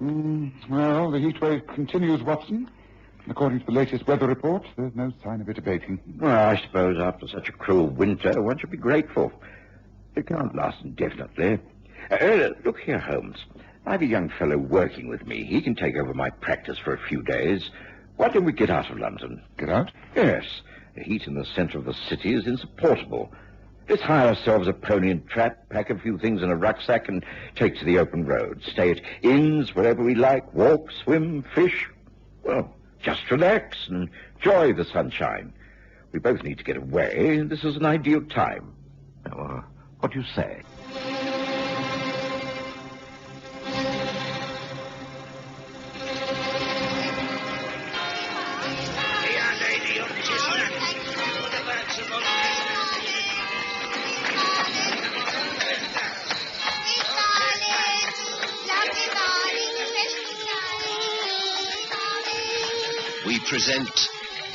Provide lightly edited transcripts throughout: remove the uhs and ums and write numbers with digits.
Well, the heat wave continues, Watson. According to the latest weather report, there's no sign of it abating. Well, I suppose after such a cruel winter, one should be grateful. It can't last indefinitely. Look here, Holmes. I have a young fellow working with me. He can take over my practice for a few days. Why don't we get out of London? Get out? Yes. The heat in the centre of the city is insupportable. Let's hire ourselves a pony and trap, pack a few things in a rucksack, and take to the open road. Stay at inns wherever we like, walk, swim, fish. Well, just relax and enjoy the sunshine. We both need to get away, and this is an ideal time. What do you say? We present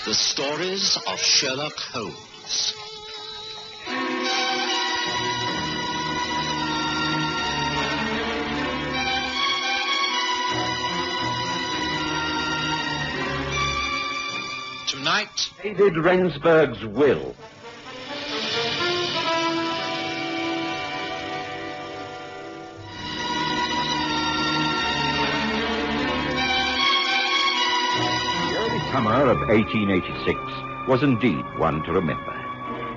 the Stories of Sherlock Holmes. Tonight, David Rensberg's will. Summer of 1886 was indeed one to remember.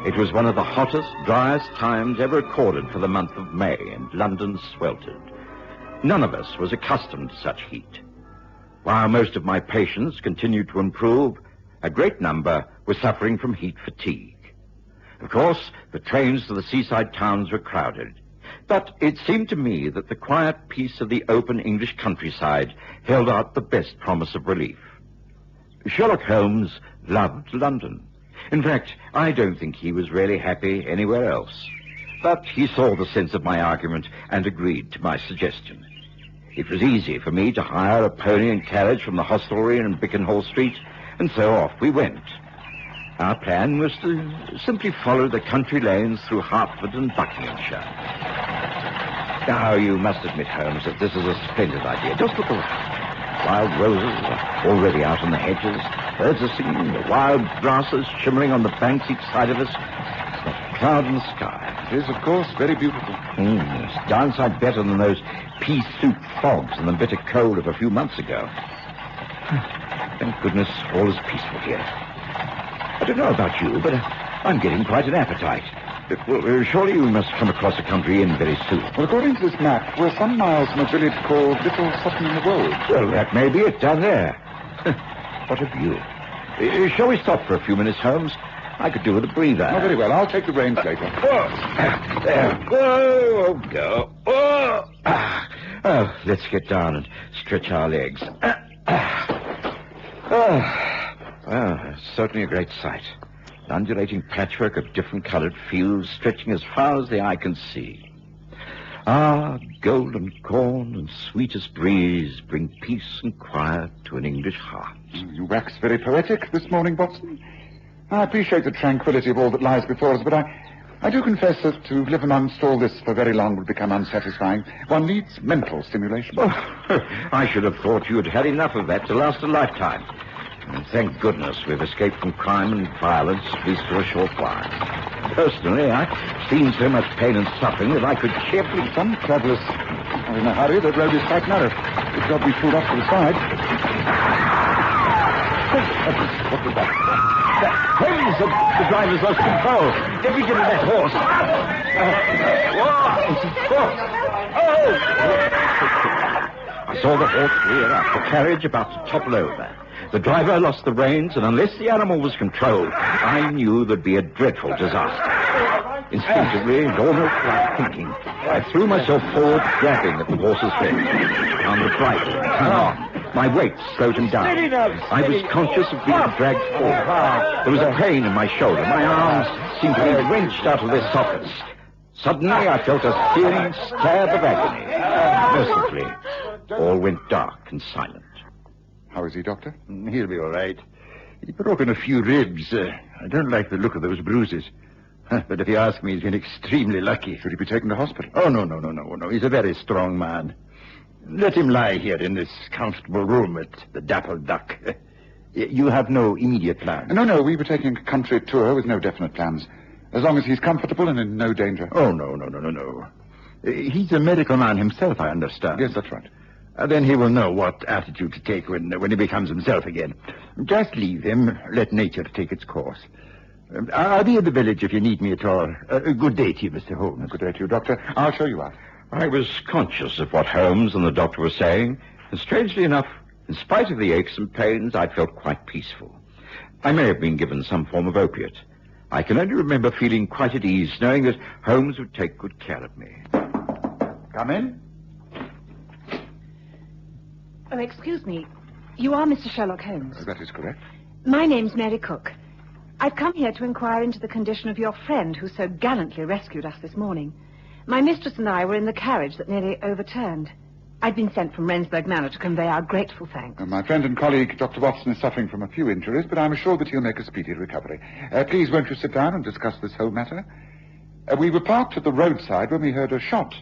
It was one of the hottest, driest times ever recorded for the month of May, and London sweltered. None of us was accustomed to such heat. While most of my patients continued to improve, a great number were suffering from heat fatigue. Of course, the trains to the seaside towns were crowded, but it seemed to me that the quiet peace of the open English countryside held out the best promise of relief. Sherlock Holmes loved London. In fact, I don't think he was really happy anywhere else. But he saw the sense of my argument and agreed to my suggestion. It was easy for me to hire a pony and carriage from the hostelry in Bickenhall Street, and so off we went. Our plan was to simply follow the country lanes through Hertford and Buckinghamshire. Now, you must admit, Holmes, that this is a splendid idea. Just look around. Wild roses are already out on the hedges. Birds are singing, the wild grasses shimmering on the banks each side of us. It's not a cloud in the sky. It is, of course, very beautiful. It's downside better than those pea-soup fogs and the bitter cold of a few months ago. Thank goodness all is peaceful here. I don't know about you, but I'm getting quite an appetite. Well, surely you must come across a country inn very soon. Well, according to this map, we're some miles from a village called Little Sutton in the Wold. Well, that may be it down there. What a view. Shall we stop for a few minutes, Holmes? I could do with a breather. Oh, very well. I'll take the reins later. There. Whoa, go. Oh, let's get down and stretch our legs. Well, certainly a great sight. An undulating patchwork of different-colored fields stretching as far as the eye can see. Ah, golden corn and sweetest breeze bring peace and quiet to an English heart. You wax very poetic this morning, Watson. I appreciate the tranquility of all that lies before us, but I do confess that to live amongst all this for very long would become unsatisfying. One needs mental stimulation. Oh, I should have thought you had had enough of that to last a lifetime. And thank goodness we've escaped from crime and violence, at least for a short while. Personally, I've seen so much pain and suffering that I could cheerfully... Some travellers are in a hurry. That road is quite narrow. Good job we pulled off to the side. What was that? Holmes, the driver's lost control. Get me to that horse. I saw the horse rear up, the carriage about to topple over. The driver lost the reins, and unless the animal was controlled, I knew there'd be a dreadful disaster. Instinctively, and almost without thinking, I threw myself forward, grabbing at the horse's head. Found the bridle and hung on. My weight slowed him down. I was conscious of being dragged forward. There was a pain in my shoulder. My arms seemed to be wrenched out of their sockets. Suddenly, I felt a searing stab of agony. Mercifully, all went dark and silent. How is he, Doctor? He'll be all right. He's broken a few ribs. I don't like the look of those bruises. But if you ask me, he's been extremely lucky. Should he be taken to hospital? Oh, no. He's a very strong man. Let him lie here in this comfortable room at the Dappled Duck. You have no immediate plans? No, we were taking a country tour with no definite plans. As long as he's comfortable and in no danger. Oh, no. He's a medical man himself, I understand. Yes, that's right. Then he will know what attitude to take when he becomes himself again. Just leave him. Let nature take its course. I'll be in the village if you need me at all. Good day to you, Mr. Holmes. Good day to you, Doctor. I'll show you out. I was conscious of what Holmes and the doctor were saying, and strangely enough, in spite of the aches and pains, I felt quite peaceful. I may have been given some form of opiate. I can only remember feeling quite at ease, knowing that Holmes would take good care of me. Come in. Oh, excuse me. You are Mr. Sherlock Holmes? That is correct. My name's Mary Cook. I've come here to inquire into the condition of your friend who so gallantly rescued us this morning. My mistress and I were in the carriage that nearly overturned. I'd been sent from Rensberg Manor to convey our grateful thanks. My friend and colleague, Dr. Watson, is suffering from a few injuries, but I'm assured that he'll make a speedy recovery. Please, won't you sit down and discuss this whole matter? We were parked at the roadside when we heard a shot,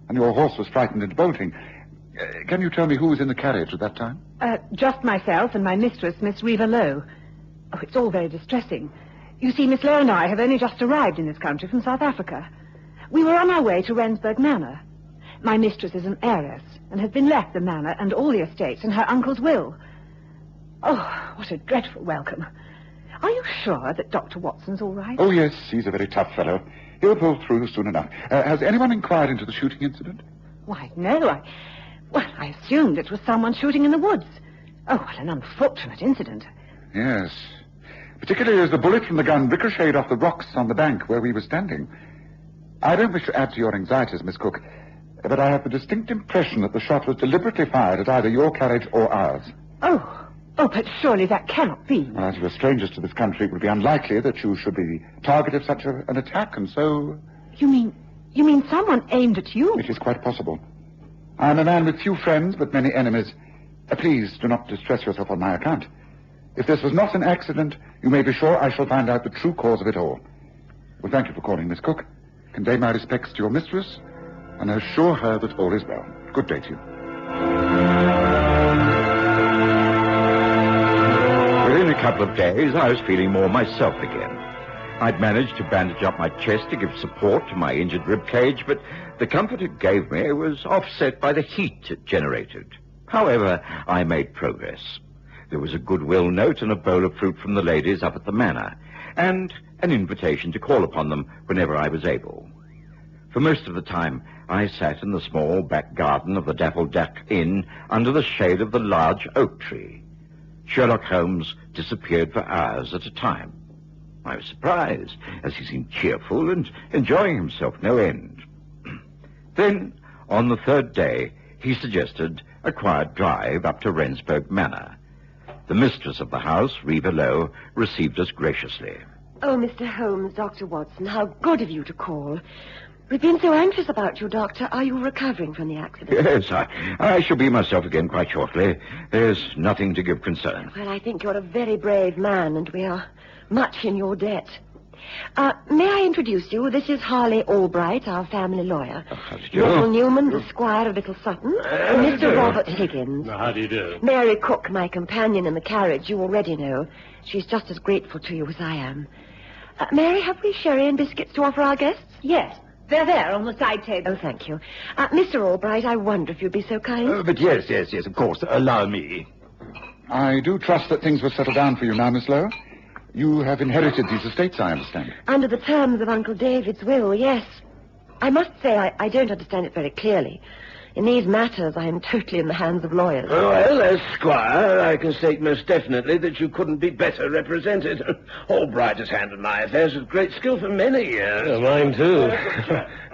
and your horse was frightened into bolting. Can you tell me who was in the carriage at that time? Just myself and my mistress, Miss Reva Lowe. Oh, it's all very distressing. You see, Miss Lowe and I have only just arrived in this country from South Africa. We were on our way to Rensberg Manor. My mistress is an heiress and has been left the manor and all the estates in her uncle's will. Oh, what a dreadful welcome. Are you sure that Dr. Watson's all right? Oh, yes, he's a very tough fellow. He'll pull through soon enough. Has anyone inquired into the shooting incident? Why, no, I assumed it was someone shooting in the woods. Oh, what an unfortunate incident. Yes. Particularly as the bullet from the gun ricocheted off the rocks on the bank where we were standing. I don't wish to add to your anxieties, Miss Cook, but I have the distinct impression that the shot was deliberately fired at either your carriage or ours. Oh, but surely that cannot be. Well, as you are strangers to this country, it would be unlikely that you should be the target of such an attack, and so... You mean someone aimed at you? It is quite possible. I am a man with few friends, but many enemies. Please do not distress yourself on my account. If this was not an accident, you may be sure I shall find out the true cause of it all. Well, thank you for calling, Miss Cook. Convey my respects to your mistress, and assure her that all is well. Good day to you. Within a couple of days, I was feeling more myself again. I'd managed to bandage up my chest to give support to my injured rib cage, but the comfort it gave me was offset by the heat it generated. However, I made progress. There was a goodwill note and a bowl of fruit from the ladies up at the manor, and an invitation to call upon them whenever I was able. For most of the time, I sat in the small back garden of the Dappled Duck Inn under the shade of the large oak tree. Sherlock Holmes disappeared for hours at a time. I was surprised, as he seemed cheerful and enjoying himself no end. Then, on the third day, he suggested a quiet drive up to Rensberg Manor. The mistress of the house, Reva Lowe, received us graciously. Oh, Mr. Holmes, Dr. Watson, how good of you to call. We've been so anxious about you, Doctor. Are you recovering from the accident? Yes, I shall be myself again quite shortly. There's nothing to give concern. Well, I think you're a very brave man, and we are much in your debt. May I introduce you? This is Harley Albright, our family lawyer. How do you do? Little Newman, the Squire of Little Sutton. And Mr. Robert Higgins. How do you do? Mary Cook, my companion in the carriage, you already know. She's just as grateful to you as I am. Mary, have we sherry and biscuits to offer our guests? Yes, they're there on the side table. Oh, thank you. Mr. Albright, I wonder if you'd be so kind. But yes, of course. Allow me. I do trust that things will settle down for you now, Miss Lowe. You have inherited these estates, I understand. Under the terms of Uncle David's will, yes. I must say I don't understand it very clearly. In these matters, I am totally in the hands of lawyers. Well, as Squire, I can state most definitely that you couldn't be better represented. Albright has handled my affairs with great skill for many years. Yeah, mine, too.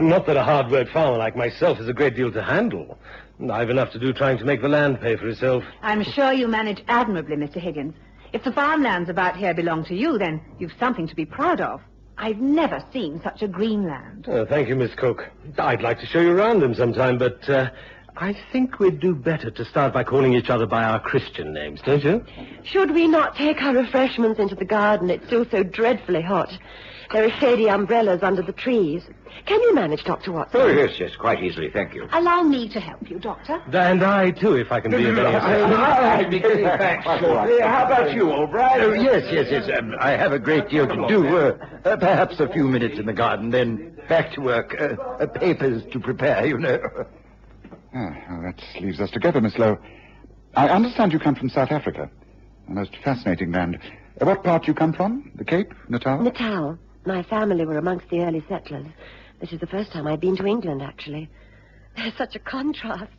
Not that a hard-worked farmer like myself has a great deal to handle. I've enough to do trying to make the land pay for itself. I'm sure you manage admirably, Mr. Higgins. If the farmlands about here belong to you, then you've something to be proud of. I've never seen such a green land. Thank you, Miss Cook. I'd like to show you around them sometime, but I think we'd do better to start by calling each other by our Christian names, don't you? Should we not take our refreshments into the garden? It's still so dreadfully hot. There are shady umbrellas under the trees. Can you manage, Dr. Watson? Oh, yes, quite easily, thank you. Allow me to help you, Doctor. And I, too, if I can be of any assistance. I'll be getting back shortly. How about you, Albright? Oh, yes. I have a great deal to do. Perhaps a few minutes in the garden, then back to work. Papers to prepare, you know. Well, that leaves us together, Miss Lowe. I understand you come from South Africa. A most fascinating land. What part do you come from? The Cape? Natal? Natal. My family were amongst the early settlers. This is the first time I've been to England, actually. There's such a contrast.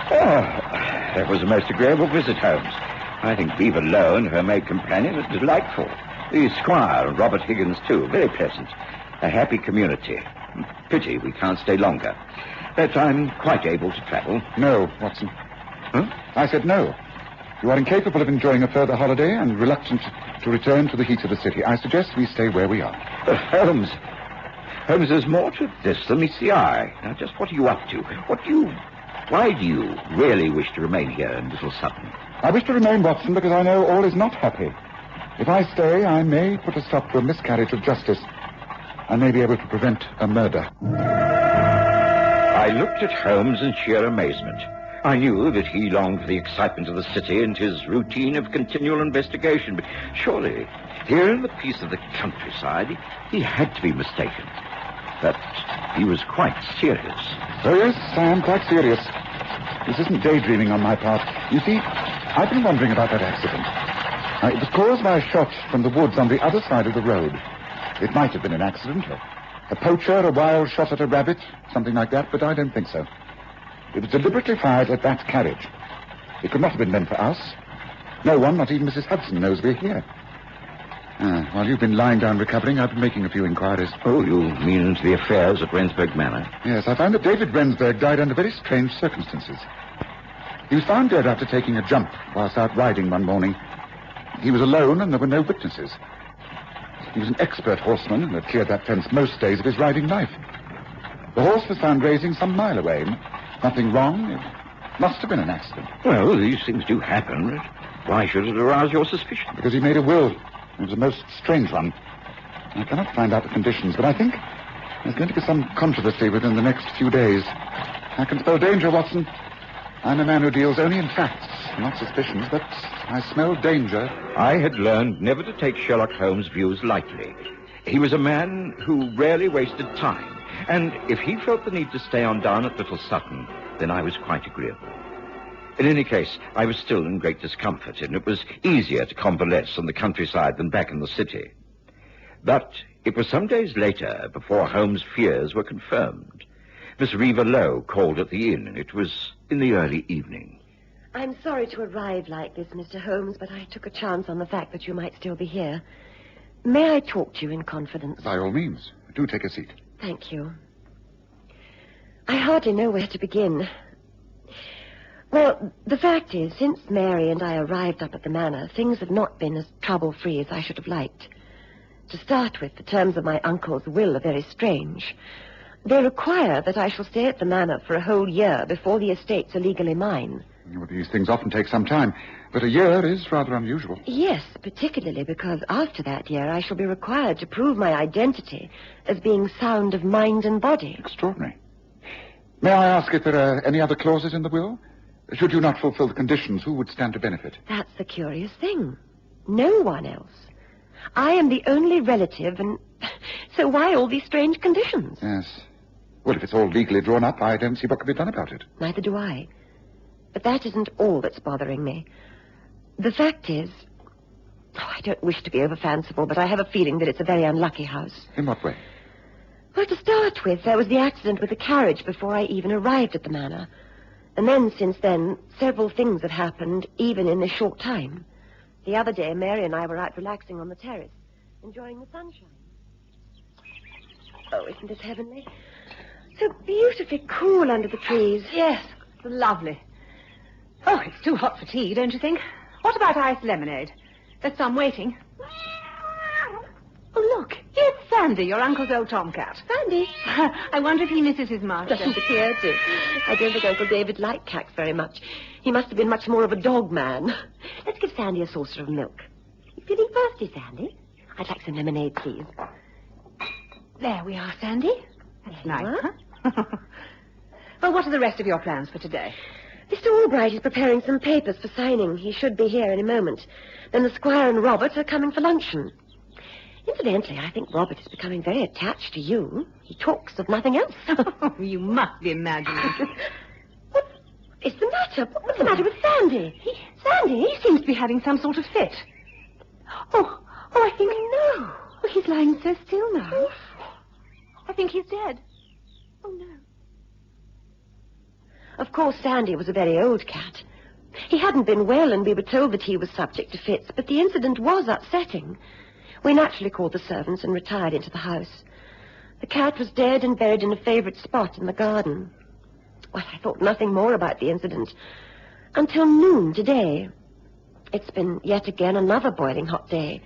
That was a most agreeable visit, Holmes. I think Viva Lowe and her maid companion are delightful. The Squire and Robert Higgins, too, very pleasant. A happy community. Pity we can't stay longer. But I'm quite able to travel. No, Watson. Huh? I said no. You are incapable of enjoying a further holiday and reluctant to return to the heat of the city. I suggest we stay where we are. Holmes, there's more to this than meets the eye. Now, just what are you up to? Why do you really wish to remain here in Little Sutton? I wish to remain, Watson, because I know all is not happy. If I stay, I may put a stop to a miscarriage of justice. I may be able to prevent a murder. I looked at Holmes in sheer amazement. I knew that he longed for the excitement of the city and his routine of continual investigation, but surely, here in the peace of the countryside, he had to be mistaken. But he was quite serious. Oh, yes, I am quite serious. This isn't daydreaming on my part. You see, I've been wondering about that accident. It was caused by a shot from the woods on the other side of the road. It might have been an accident. A poacher, a wild shot at a rabbit, something like that, but I don't think so. It was deliberately fired at that carriage. It could not have been meant for us. No one, not even Mrs. Hudson, knows we're here. While you've been lying down recovering, I've been making a few inquiries. Oh, you mean into the affairs at Rensberg Manor? Yes, I found that David Rensberg died under very strange circumstances. He was found dead after taking a jump whilst out riding one morning. He was alone and there were no witnesses. He was an expert horseman and had cleared that fence most days of his riding life. The horse was found grazing some mile away. Nothing wrong. It must have been an accident. Well, these things do happen. Why should it arouse your suspicion? Because he made a will. It was a most strange one. I cannot find out the conditions, but I think there's going to be some controversy within the next few days. I can spell danger, Watson. I'm a man who deals only in facts, not suspicions, but I smell danger. I had learned never to take Sherlock Holmes' views lightly. He was a man who rarely wasted time, and if he felt the need to stay on down at Little Sutton, then I was quite agreeable. In any case, I was still in great discomfort, and it was easier to convalesce on the countryside than back in the city. But it was some days later before Holmes' fears were confirmed. Miss Reva Lowe called at the inn, and it was in the early evening. I'm sorry to arrive like this, Mr. Holmes, but I took a chance on the fact that you might still be here. May I talk to you in confidence? By all means. Do take a seat. Thank you. I hardly know where to begin. Well, the fact is, since Mary and I arrived up at the manor, things have not been as trouble-free as I should have liked. To start with, the terms of my uncle's will are very strange. They require that I shall stay at the manor for a whole year before the estates are legally mine. Well, these things often take some time, but a year is rather unusual. Yes, particularly because after that year I shall be required to prove my identity as being sound of mind and body. Extraordinary. May I ask if there are any other clauses in the will? Should you not fulfill the conditions, who would stand to benefit? That's the curious thing. No one else. I am the only relative, and so why all these strange conditions? Yes. Well, if it's all legally drawn up, I don't see what can be done about it. Neither do I. But that isn't all that's bothering me. The fact is... I don't wish to be over-fanciful, but I have a feeling that it's a very unlucky house. In what way? Well, to start with, there was the accident with the carriage before I even arrived at the manor. And then, since then, several things have happened, even in this short time. The other day, Mary and I were out relaxing on the terrace, enjoying the sunshine. Oh, isn't this heavenly? So beautifully cool under the trees. Yes, it's lovely. Oh, it's too hot for tea, don't you think? What about iced lemonade? There's some waiting. Oh, look, it's Sandy, your uncle's old tomcat. Sandy? I wonder if he misses his master. Doesn't appear to. I don't think Uncle David liked cats very much. He must have been much more of a dog man. Let's give Sandy a saucer of milk. You feeling thirsty, Sandy? I'd like some lemonade, please. There we are, Sandy. That's nice, What? huh? Well, what are the rest of your plans for today? Mr. Albright is preparing some papers for signing. He should be here any moment. Then the Squire and Robert are coming for luncheon. Incidentally, I think Robert is becoming very attached to you. He talks of nothing else. You must be imagining. What is the matter? What's the matter with Sandy? Sandy? He seems to be having some sort of fit. Oh, I think... No. Oh, he's lying so still now. I think he's dead. Oh, no. Of course, Sandy was a very old cat. He hadn't been well, and we were told that he was subject to fits, but the incident was upsetting. We naturally called the servants and retired into the house. The cat was dead and buried in a favorite spot in the garden. Well, I thought nothing more about the incident until noon today. It's been yet again another boiling hot day.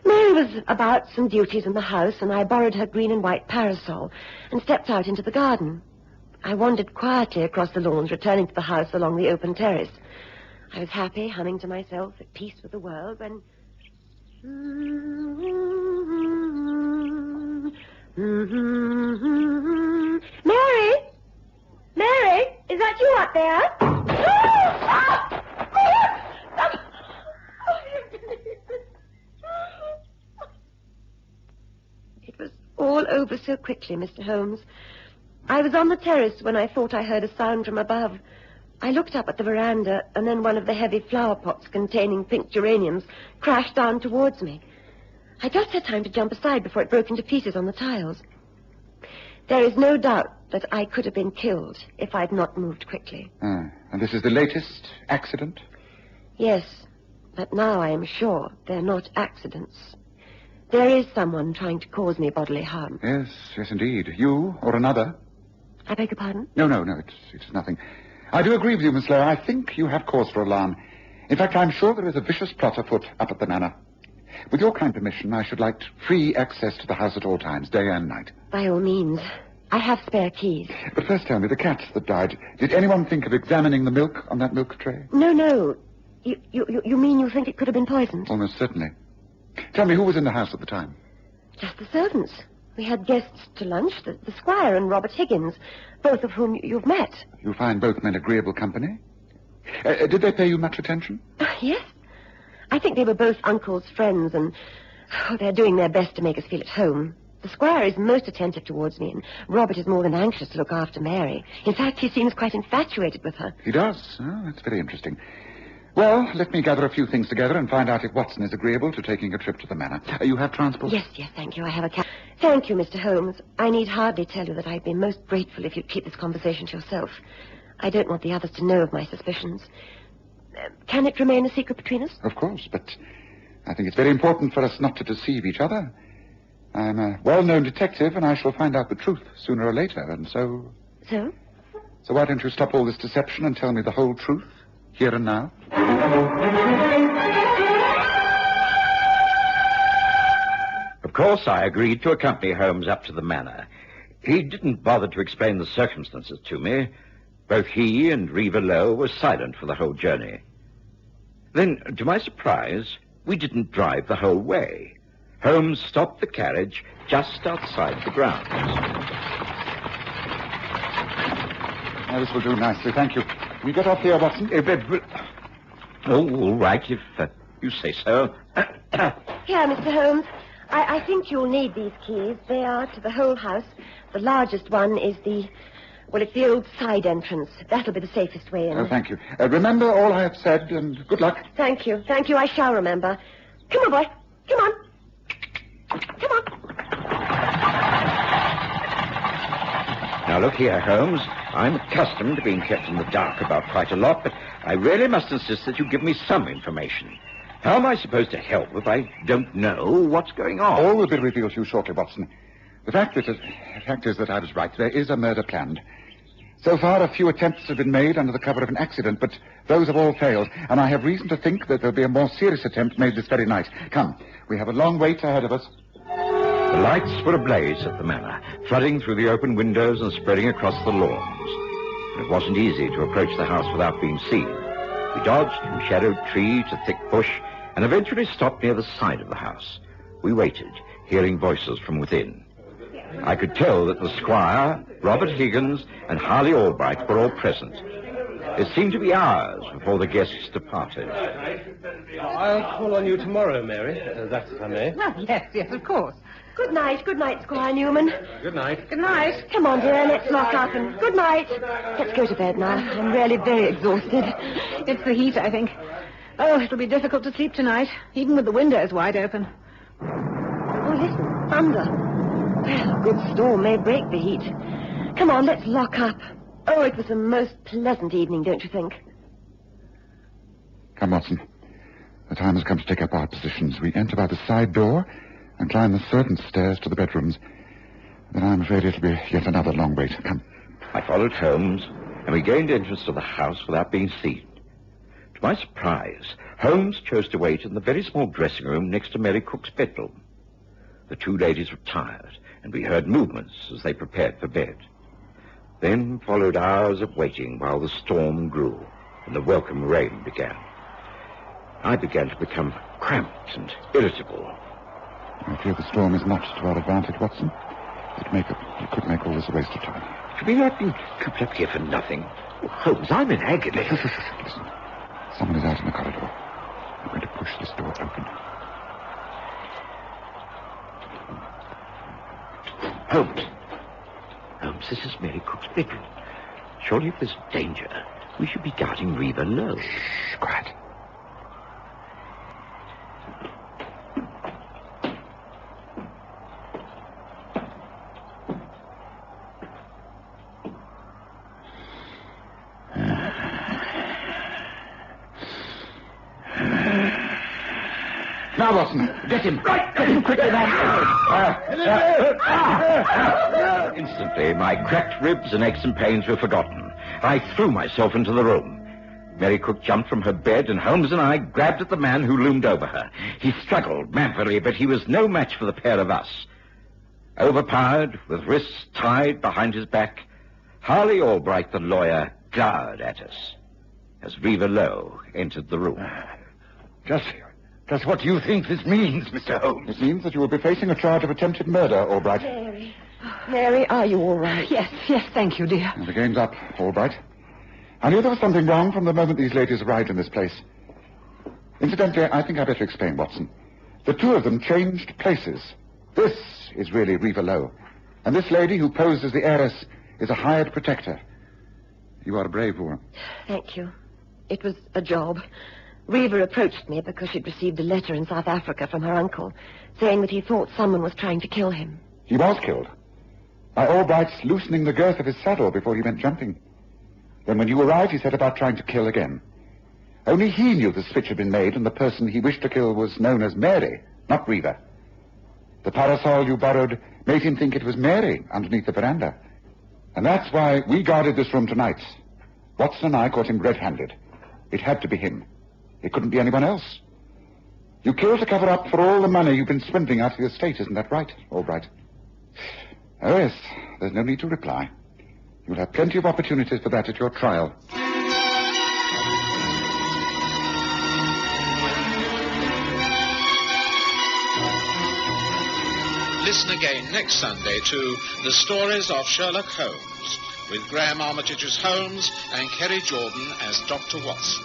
Mary was about some duties in the house, and I borrowed her green and white parasol and stepped out into the garden. I wandered quietly across the lawns, returning to the house along the open terrace. I was happy, humming to myself, at peace with the world, when... Mary? Mary? Is that you up there? It was all over so quickly, Mr. Holmes. I was on the terrace when I thought I heard a sound from above. I looked up at the veranda, and then one of the heavy flower pots containing pink geraniums crashed down towards me. I just had time to jump aside before it broke into pieces on the tiles. There is no doubt that I could have been killed if I'd not moved quickly. And this is the latest accident? Yes, but now I am sure they're not accidents. There is someone trying to cause me bodily harm. Yes, indeed. You or another? I beg your pardon? No, it's nothing. I do agree with you, Miss Lowe. I think you have cause for alarm. In fact, I'm sure there is a vicious plot afoot up at the manor. With your kind permission, I should like free access to the house at all times, day and night. By all means. I have spare keys. But first tell me, the cat that died, did anyone think of examining the milk on that milk tray? No. You mean you think it could have been poisoned? Almost certainly. Tell me, who was in the house at the time? Just the servants. We had guests to lunch, the Squire and Robert Higgins, both of whom you've met. You find both men agreeable company? Did they pay you much attention? Yes. I think they were both Uncle's friends, and they're doing their best to make us feel at home. The Squire is most attentive towards me, and Robert is more than anxious to look after Mary. In fact, he seems quite infatuated with her. He does? Oh, that's very interesting. Well, let me gather a few things together and find out if Watson is agreeable to taking a trip to the manor. You have transport? Yes, thank you. I have a cab. Thank you, Mr. Holmes. I need hardly tell you that I'd be most grateful if you'd keep this conversation to yourself. I don't want the others to know of my suspicions. Can it remain a secret between us? Of course, but I think it's very important for us not to deceive each other. I'm a well-known detective, and I shall find out the truth sooner or later, and so... So? So why don't you stop all this deception and tell me the whole truth, here and now? Of course, I agreed to accompany Holmes up to the manor. He didn't bother to explain the circumstances to me. Both he and Reva Lowe were silent for the whole journey. Then, to my surprise, we didn't drive the whole way. Holmes stopped the carriage just outside the grounds. Now, this will do nicely, thank you. We get off here, Watson? All right, if you say so. Here, Mr. Holmes. I think you'll need these keys. They are to the whole house. The largest one is it's the old side entrance. That'll be the safest way in. Oh, thank you. Remember all I have said, and good luck. Thank you. I shall remember. Come on, boy. Come on. Now, look here, Holmes. I'm accustomed to being kept in the dark about quite a lot, but I really must insist that you give me some information. How am I supposed to help if I don't know what's going on? All will be revealed to you shortly, Watson. The fact is that I was right. There is a murder planned. So far, a few attempts have been made under the cover of an accident, but those have all failed, and I have reason to think that there'll be a more serious attempt made this very night. Come, we have a long wait ahead of us. The lights were ablaze at the manor, flooding through the open windows and spreading across the lawns. It wasn't easy to approach the house without being seen. We dodged from shadowed tree to thick bush and eventually stopped near the side of the house. We waited, hearing voices from within. I could tell that the squire, Robert Higgins, and Harley Albright were all present. It seemed to be hours before the guests departed. I'll call on you tomorrow, Mary. That's if I may. Well, yes, of course. Good night, Squire Newman. Good night. Good night. Come on, dear, let's lock up and good night. Let's go to bed now. I'm really very exhausted. It's the heat, I think. Oh, it'll be difficult to sleep tonight, even with the windows wide open. Oh, listen, thunder. Well, a good storm may break the heat. Come on, let's lock up. Oh, it was a most pleasant evening, don't you think? Come, Watson. The time has come to take up our positions. We enter by the side door and climb the servants' stairs to the bedrooms. Then I'm afraid it'll be yet another long wait. Come. I followed Holmes, and we gained entrance to the house without being seen. To my surprise, Holmes chose to wait in the very small dressing room next to Mary Cook's bedroom. The two ladies retired, and we heard movements as they prepared for bed. Then followed hours of waiting while the storm grew and the welcome rain began. I began to become cramped and irritable. I fear the storm is not to our advantage, Watson. It could make all this a waste of time. Have we not been cooped up here for nothing? Oh, Holmes, I'm in agony. Listen. Someone is out in the corridor. I'm going to push this door open. Holmes, this is Mary Cook's bedroom. Surely if there's danger, we should be guarding Reva Lowe. Shh, quiet. Now, Watson, get him. Right, get him quickly, man. Instantly, my cracked ribs and aches and pains were forgotten. I threw myself into the room. Mary Cook jumped from her bed, and Holmes and I grabbed at the man who loomed over her. He struggled manfully, but he was no match for the pair of us. Overpowered, with wrists tied behind his back, Harley Albright, the lawyer, glowered at us as Reva Lowe entered the room. Just what do you think this means, Mr. Holmes? It means that you will be facing a charge of attempted murder, Albright. Mary, are you all right? Yes, thank you, dear. And the game's up, Albright. I knew there was something wrong from the moment these ladies arrived in this place. Incidentally, I think I'd better explain, Watson. The two of them changed places. This is really Reva Lowe. And this lady who posed as the heiress is a hired protector. You are a brave woman. Thank you. It was a job. Reva approached me because she'd received a letter in South Africa from her uncle saying that he thought someone was trying to kill him. He was killed by Albright's loosening the girth of his saddle before he went jumping. Then when you arrived, he set about trying to kill again. Only he knew the switch had been made, and the person he wished to kill was known as Mary, not Reva. The parasol you borrowed made him think it was Mary underneath the veranda. And that's why we guarded this room tonight. Watson and I caught him red-handed. It had to be him. It couldn't be anyone else. You killed to cover up for all the money you've been swindling out of the estate, isn't that right, Albright? Oh, yes. There's no need to reply. You'll have plenty of opportunities for that at your trial. Listen again next Sunday to The Stories of Sherlock Holmes, with Graham Armitage as Holmes and Kerry Jordan as Dr. Watson.